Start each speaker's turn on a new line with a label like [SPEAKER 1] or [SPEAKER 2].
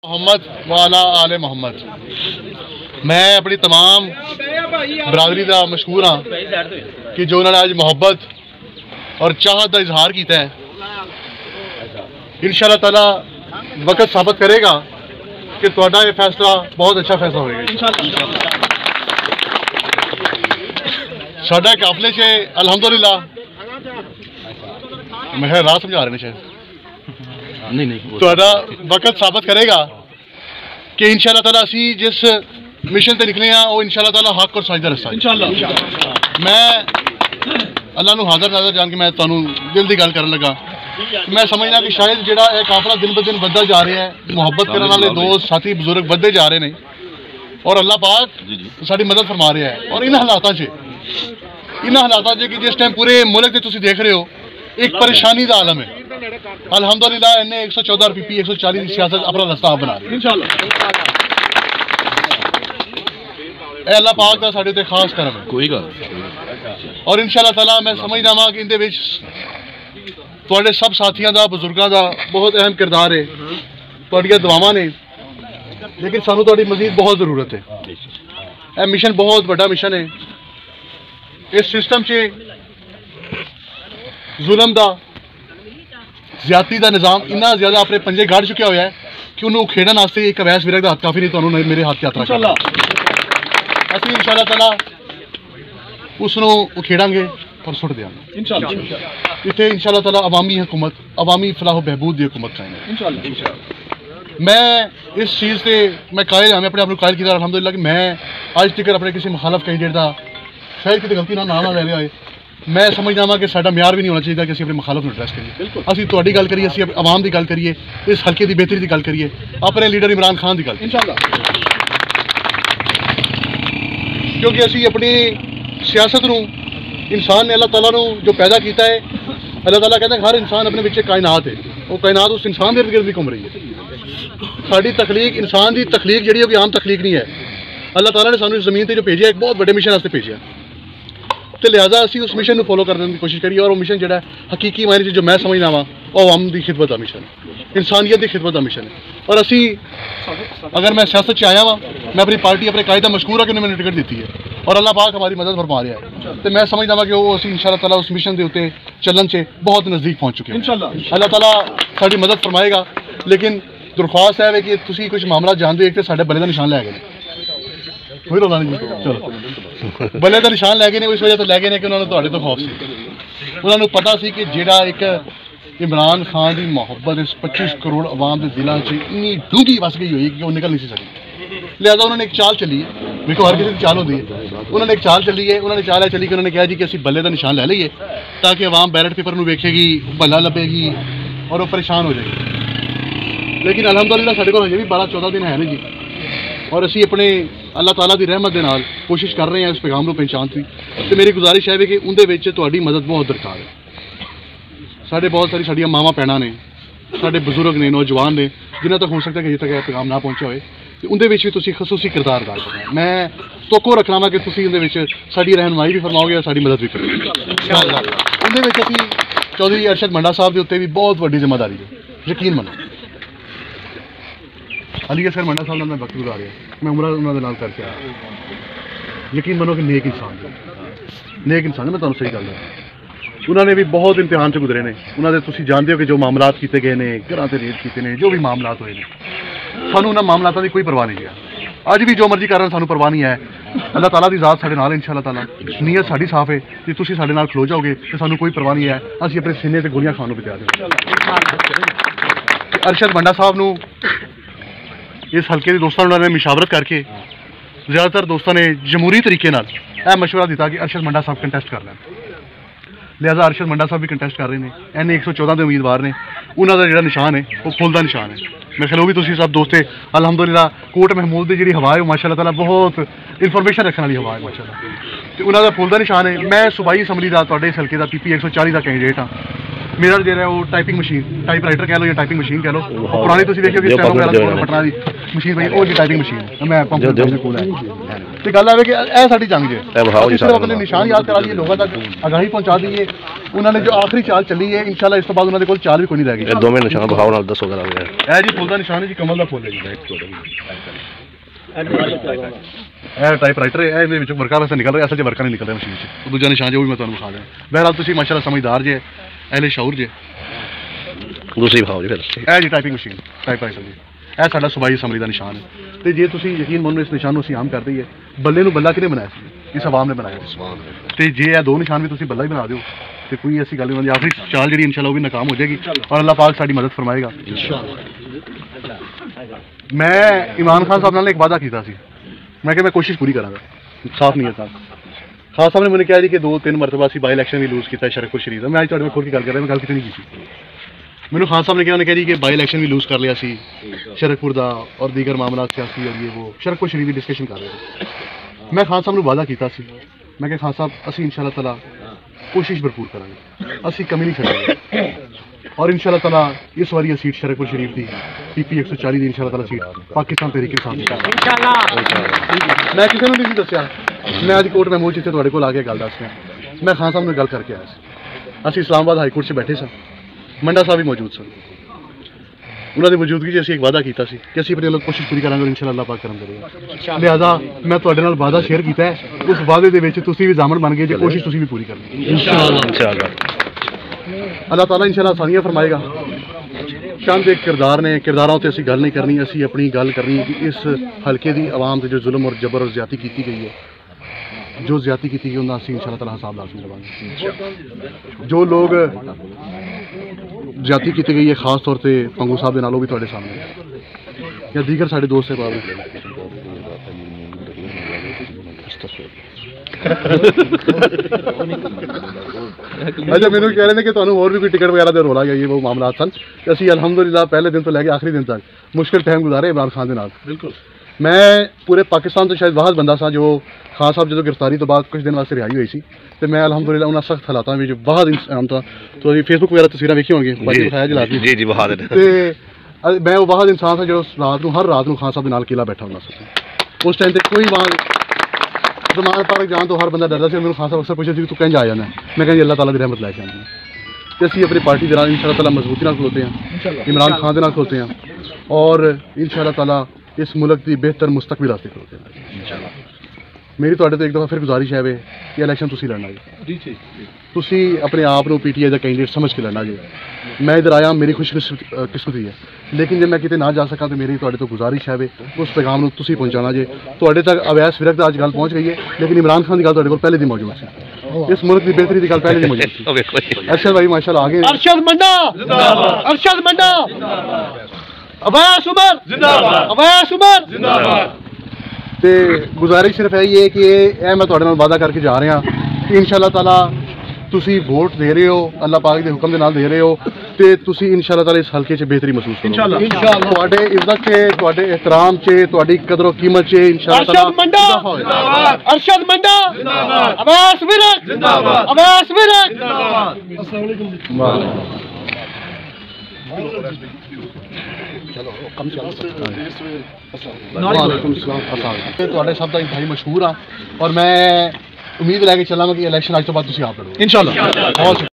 [SPEAKER 1] मोहम्मद वाला आले मोहम्मद। मैं अपनी तमाम बरादरी का मशहूर हाँ कि जो उन्होंने आज मोहब्बत और चाहत का इजहार किया है। इंशाअल्लाह ताला वक्त साबित करेगा कि तुहाडा ये फैसला बहुत अच्छा फैसला होगा। साडा काफले से अलहमदुलिल्लाह मैं राह समझा रहे शायद नहीं तुहाडा वक्त साबित करेगा कि इंशाअल्लाह ताला असी जिस मिशन से निकले हैं वो इंशाअल्लाह ताला हक और सच दा रस्ता इंशाअल्लाह। मैं अल्लाह नूं हाज़र नाज़र जान के मैं तुहानूं दिल की गल करन लगा। मैं समझना कि शायद जिहड़ा यह काफला दिन ब दिन बढ़ता जा रहा है, मुहब्बत करने वाले दोस्त साथी बुजुर्ग बढ़ते जा रहे हैं और अल्लाह पाक साड़ी मदद फरमा रहा है। और इन हालातों से कि जिस टाइम पूरे मुल्क से तुसीं देख रहे हो एक परेशानी का आलम है। अल्हम्दुलिल्लाह इन्हें 114 रुपये 140 की सियासत अपना रास्ता बना रही इंशाअल्लाह। अल्लाह पाक का साडे ते खास करम है कोई गल। और इंशाअल्लाह ताला मैं समझदा वां कि इहदे विच तुहाडे सब साथियों का बुजुर्गों का बहुत अहम किरदार है। तुहाडीआं दुआवां ने, लेकिन सानू तुहाडी मजीद बहुत ज़रूरत है। यह मिशन बहुत बड़ा मिशन है। इस सिस्टम से जुल्म का ज्यादती का निज़ाम इन्ना ज़्यादा अपने पंजे गाड़ चुका हुआ है कि उन्होंने खेड़न वास्ते एक अवैस विरक का हथ काफ़ी नहीं। तुहानूं मेरे हाथ यात्रा असीं इंशाअल्लाह ताला उसनूं उखेड़ांगे और सुट देंगे इंशाअल्लाह। इत्थे इंशाअल्लाह ताला अवामी हुकूमत, अवामी फलाह बहबूद की हुकूमत कायम है इंशाअल्लाह। मैं इस चीज़ से मैं कायल हाँ, मैं अपने आप को कायल किया अल्हम्दुलिल्लाह कि मैं अज तक अपने किसी मुखालफ कैंडिडेट का शायद कितनी गलती नाम ना ले लिया है। मैं समझदा वां कि साडा म्यार भी नहीं होना चाहिए कि असीं अपने मुखालफ नूं एड्रैस करिए। असीं तुहाडी गल करिए, असीं आवाम की गल करिए, इस हल्के की बेहतरी की गल करिए, अपने लीडर इमरान खान की गल इंशाअल्लाह। क्योंकि असीं अपनी सियासत नूं इंसान ने अल्लाह ताला नूं जो पैदा किया है, अल्लाह ताला कहता है हर इंसान अपने विच कायनात है। वो कायनात उस इंसान के इर्द गिर्द घूम रही है। साडी तखलीक इंसान की तखलीक जिहड़ी कोई आम तखलीक नहीं है। अल्लाह ताला ने सानूं इस ज़मीन पर जो भेजा एक बहुत बड़े मिशन वास्ते भेजा, तो लिहाजा असी उस मिशन को फॉलो करने की कोशिश करिए। और वो मिशन जो हकीकी मायने जो मैं समझना वा वो अवाम की खिदमत का मिशन है, इंसानियत की खिदमत का मिशन है। और असी अगर मैं सियासत से आया वहाँ, मैं अपनी पार्टी अपने कायदा मशहूर है कि उन्होंने टिकट दी है और अल्लाह पाक हमारी मदद फरमा रहा है। तो मैं समझदा वा कि वो असी इंशाअल्लाह ताला उस मिशन के उत्ते चलन से बहुत नज़दीक पहुँच चुके हैं इंशाअल्लाह। अल्लाह ताला साडी मदद फरमाएगा। लेकिन दरख्वास्त है कि तुसीं कुछ मामला जानते हो, एक तो साडे बल्ले का निशान लै गए कोई रोला नहीं। चलो बल्ले का निशान लै गए इस वजह तो लै गए कि उन्होंने तुहाडे तो खौफ से उन्होंने पता सी कि जिहड़ा एक इमरान खान की मुहब्बत इस 25 करोड़ अवाम के दिलों से इन्नी डूंगी वस गई हुई कि वो निकल नहीं सकती। लिहाजा उन्होंने एक चाल चली है, देखो हर किसी की चाल होती है। उन्होंने एक चाल चली है, उन्होंने चाल चली कि उन्होंने कहा जी कि असीं बल्ले का निशान लै लईए ताकि अवाम बैलेट पेपर में वेखेगी, भला लभेगी और वो परेशान हो जाएगी। लेकिन अलहमदुलिल्लाह साढ़े को अजे भी 12-14 दिन है नहीं जी। और असी अपने अल्लाह ताला की रहमत के नाल कोशिश कर रहे हैं इस पैगाम को पहचान की। तो मेरी गुजारिश है कि उनके विच तुहाडी मदद बहुत दरकार है। साढ़े बहुत सारी साड़ियाँ मावां भैणां ने, साढ़े बजुर्ग ने, नौजवान ने, जिन्हों तक हो सकता है कि अजे तक यह पैगाम ना पहुँचा होए, तो उनके विच भी तुसीं खसूसी किरदार अदा करना। मैं तोको रखना वा कि तुसीं उनके विच साडी रहनुमाई भी फरमाओगे और साडी मदद भी करोगे इंशाअल्लाह। उनके विच असीं चौधरी अरशद मंडा साहब के उत्ते भी बहुत वड्डी जिम्मेदारी है, यकीन मनो। अली असगर मंडा साहब मैं वक्त गुजारिया, मैं उमरा उन्होंने नाल करके आया। यकीन मनो कि नेक इंसान मैं तुहानूं सही गल है। उन्होंने भी बहुत इम्तिहान से गुजरे ने। उन्होंने तुसीं जानते हो कि जो मामलात किए गए हैं, घर से रेट किए हैं, जो भी मामलात हुए हैं, सानूं उन्होंने मामलातों की कोई परवाह नहीं है। अज भी जो मर्जी करन सानूं परवाह नहीं है। अल्लाह ताला की ज़ात साडे नाल इंशाअल्लाह ताला, नीयत साडी साफ है कि तुसीं साडे नाल खलो जाओगे तो सानूं कोई परवाह नहीं है। असीं अपने सीने ते गोलियां खाण नूं भी तैयार हैं। अरशद मंडा साहब नूं इस हल्के के दोस्तों ने मशावरत करके ज़्यादातर दोस्तों ने जमहूरी तरीके नाल यह मशवरा दिता कि अरशद मंडा साहब कंटेस्ट कर लैन। लिहाजा अरशद मंडा साहब भी कंटेस्ट कर रहे हैं। एन 114 के उम्मीदवार ने, उन्होंने जो निशान है वो फुल का निशान है। मैं ख्याल भी तुसीं सब दोस्ते अलहमदुलिल्लाह कोट महमूद की जी हवा है माशाअल्लाह ताला बहुत इन्फॉर्मेशन रखने वाली हवा है माशाअल्लाह। तो उन्होंने फुल का निशान है। मैं सूबाई असैम्बली का तुहाडे इस हल्के का PP 140 का कैंडिडेट हाँ। मेरा जो है वो टाइपिंग मशीन, टाइप राइटर कह लो या टाइपिंग मशीन कह लो, पुरानी तुसीं देखियो कि स्टेनोग्राफर पटना की ਮਸ਼ੀਨ ਭਾਈ ਉਹ ਜੀ ਟਾਈਪਿੰਗ ਮਸ਼ੀਨ ਮੈਂ ਪੰਪ ਦੇ ਕੋਲ ਹੈ ਤੇ ਗੱਲ ਆਵੇ ਕਿ ਇਹ ਸਾਡੀ ਜੰਗ ਜੇ ਸਿਰਫ ਆਪਣੇ ਨਿਸ਼ਾਨ ਯਾਦ ਕਰਾ ਲਈਏ ਲੋਕਾਂ ਤੱਕ ਆਗਾਹੀ ਪਹੁੰਚਾ ਦਈਏ ਉਹਨਾਂ ਨੇ ਜੋ ਆਖਰੀ ਚਾਲ ਚੱਲੀ ਹੈ ਇਨਸ਼ਾਅੱਲਾ ਇਸ ਤੋਂ ਬਾਅਦ ਉਹਨਾਂ ਦੇ ਕੋਲ ਚਾਲ ਵੀ ਕੋਈ ਨਹੀਂ ਰਹਿ ਗਈ ਇਹ ਦੋਵੇਂ ਨਿਸ਼ਾਨ ਬਹਾਉ ਨਾਲ ਦੱਸੋ ਕਰਾ ਇਹ ਜੀ ਫੁੱਲ ਦਾ ਨਿਸ਼ਾਨ ਹੈ ਜੀ ਕਮਲ ਦਾ ਫੁੱਲ ਹੈ ਜੀ ਇਹ ਟਾਈਪਰਾਈਟਰ ਹੈ ਇਹਦੇ ਵਿੱਚ ਵਰਕਾ ਵੈਸੇ ਨਿਕਲ ਰਿਹਾ ਅਸਲ 'ਚ ਵਰਕਾ ਨਹੀਂ ਨਿਕਲ ਰਿਹਾ ਮਸ਼ੀਨ 'ਚ ਦੂਜਾ ਨਿਸ਼ਾਨ ਜੋ ਵੀ ਮੈਂ ਤੁਹਾਨੂੰ ਵਿਖਾ ਦਿਆਂ ਬਹਿਰਹਾਲ ਤੁਸੀਂ ਮਾਸ਼ਾਅੱਲਾ ਸਮਝਦਾਰ ਜੇ ਅਹਿਲੇ ਸ਼ਊਰ ਜੇ ਦੂਸਰੀ ਵਿਖਾਓ ਜੀ ਫਿਰ ਇਹ ਜੀ ਟਾਈਪਿੰਗ ਮਸ਼ੀਨ ਟਾਈਪਰਾਈਟਰ ਜੀ ਇਹ ਸਾਡਾ ਸੂਬਾਈ ਅਸੈਂਬਲੀ ਦਾ ਨਿਸ਼ਾਨ ਹੈ ਤੇ ਜੇ ਤੁਸੀਂ ਯਕੀਨ ਮੰਨੋ ਇਸ ਨਿਸ਼ਾਨ ਨੂੰ ਅਸੀਂ ਆਮ ਕਰ ਦਈਏ ਬੱਲੇ ਨੂੰ ਬੱਲਾ ਕਿਹਨੇ ਬਣਾਇਆ ਸੀ ਇਸ ਆਵਾਮ ਨੇ ਬਣਾਇਆ ਤੇ ਜੇ ਇਹ ਦੋ ਨਿਸ਼ਾਨ ਵੀ ਤੁਸੀਂ ਬੱਲਾ ਹੀ ਬਣਾ ਦਿਓ ਤੇ ਕੋਈ ਐਸੀ ਗੱਲ ਨਹੀਂ ਆਖਰੀ ਚਾਲ ਜਿਹੜੀ ਇਨਸ਼ਾਅੱਲਾ ਉਹ ਵੀ ਨਾਕਾਮ ਹੋ ਜਾਏਗੀ ਔਰ ਅੱਲਾਹ ਪਾਕ ਸਾਡੀ ਮਦਦ ਫਰਮਾਏਗਾ ਮੈਂ ਇਮਰਾਨ ਖਾਨ ਸਾਹਿਬ ਨਾਲ ਇੱਕ ਵਾਅਦਾ ਕੀਤਾ ਸੀ मैं कि मैं कोशिश पूरी करांगा साफ नहीं है साहब खान साहब ने मैंने कहा जी कि 2-3 मरतबा सी बाई इलेक्शन भी लूज किया शरकपुर शरीफ मैं आज खोल के गल कर रहा मैं गल कितनी की मैंने खान साहब ने कहा उन्होंने कहा जी कि बाई इलेक्शन भी लूज कर लिया सी शरकपुर का और दीगर मामला सियासी और ये वो शरकपुर शरीफ की डिस्कशन कर रहे थे मैं खान साहब ने वादा किया मैं खान साहब असी इंशाअल्लाह ताला कोशिश भरपूर करांगे असी कमी नहीं छड्डांगे और इंशाअल्लाह ताला इस बारी सीट शरकपुर शरीफ की PP 140 की इंशाअल्लाह ताला सीट पाकिस्तान तहरीक इंसाफ इंशाअल्लाह मैं किसी ने नहीं दसिया मैं अज कोर्ट मैमो जिथे तुहाडे कोल आके गल दस रहा मैं खान साहब ने गल करके आया असीं इस्लामाबाद हाई कोर्ट से बैठे सन मंडा साहब भी मौजूद सन उन्होंने मौजूदगी असीं एक वादा किया कि असीं अपने लोग कोशिश पूरी करांगे और इंशाअल्लाह अल्लाह पाक करम करेगा लिहाजा मैं तुहाडे नाल वादा शेयर किया उस वादे दे विच तुसीं भी जामन बन गए जे कोशिश तुसीं भी पूरी करनी इंशाअल्लाह अल्लाह ताला इंशाअल्लाह आसानियां फरमाएगा चंद एक किरदार ने किरदारों से असी गल नहीं करनी असी अपनी गल करनी कि इस हल्के की आवाम से जो जुल्म और जबर और ज्यादती की गई है जो ज्यादती की गई उन्हें असी इंशाअल्लाह ताला हिसाब लाजमी लवांगे जो लोग ज्यादती की गई है खास तौर पर पंगू साहब के नाल वो भी तुहाडे सामने या दीगर साडे दोस्त है अच्छा मैंने कह रहे हैं कि तुहानू और भी कोई टिकट वगैरह का रौला या ये वो मामला सन असी अलहमदुलिल्लाह पहले दिन तो लैके आखिरी दिन तक मुश्किल टाइम गुजारे इमरान खान के नाल बिल्कुल मैं पूरे पाकिस्तान तो शायद वाहद बंदा सा जो खान साहब जो गिरफ्तारी तो बाद कुछ दिन वास्ते रिहाई हुई सी तो मैं अलहमदुलिल्लाह उन्होंने सख्त हालातों में वाहद इंसान था तो फेसबुक वगैरह तस्वीरें वेखी होंगी जी जी वाहद मैं वो वाहद इंसान था जो रात को हर रात को खान साहब के नाल किला बैठा होना सा उस टाइम पर कोई वहाँ जमान पार्क जान तो हर बंदा डरदा सी मैं खान साहब अक्सर पूछा तू कहीं जा जाना मैं कहीं अल्लाह ताला की रहमत लैके आना तो असी अपनी पार्टी के नाल इंशाअल्लाह ताला मजबूती नाल खलोते हैं इमरान खान के नाल खलोते हैं और इंशाअल्लाह ताला इस मुल्क की बेहतर मुस्तकबिल हासिल खलोते हैं इंशाअल्लाह मेरी तुहाडे तो एक दफ़ा फिर गुजारिश है कि इलेक्शन तुसीं लड़ना जी तुसीं अपने आप को PTI का कैंडिडेट समझ के लड़ना जी मैं इधर आया मेरी खुशकिस्मती है लेकिन जब मैं किते ना जा सका तो मेरी तुहाडे तो गुजारिश है उस पैगाम को तुसीं पहुँचाना जे तुहाडे तक अवैस फिरक अज गल पहुँच गई है लेकिन इमरान खान की गल तुहाडे कोल पहले दी मौजूद सी इस मुल्क की बेहतरी की गल पहले दी मौजूद सी अरशद भाई माशाअल्लाह आगे अरशद मंडा अवैस उमर जिंदाबाद ते गुजारिश सिर्फ यही है कि मैं तुहाडे नाल वादा करके जा रहा कि इंशाअल्लाह ताला तुसी वोट दे रहे हो अल्लाह पाक के हुक्म के नाल दे रहे हो ते तुसी इंशाअल्लाह ताला इस हल्के च बेहतरी महसूस करो इंशाअल्लाह तुहाडे इज्जत चे तुहाडे एहतराम चे तुहाडी कदर कीमत चे इंशाअल्लाह ताला अरशद मंडा जिंदाबाद अवैस विरक जिंदाबाद अस्सलाम वालेकुम तुहाडे सब दा इंतहाई मशहूर हाँ और मैं उम्मीद लैके चलांगा कि इलेक्शन अज तो बाद तुसीं आप लड़ो इंशाअल्लाह।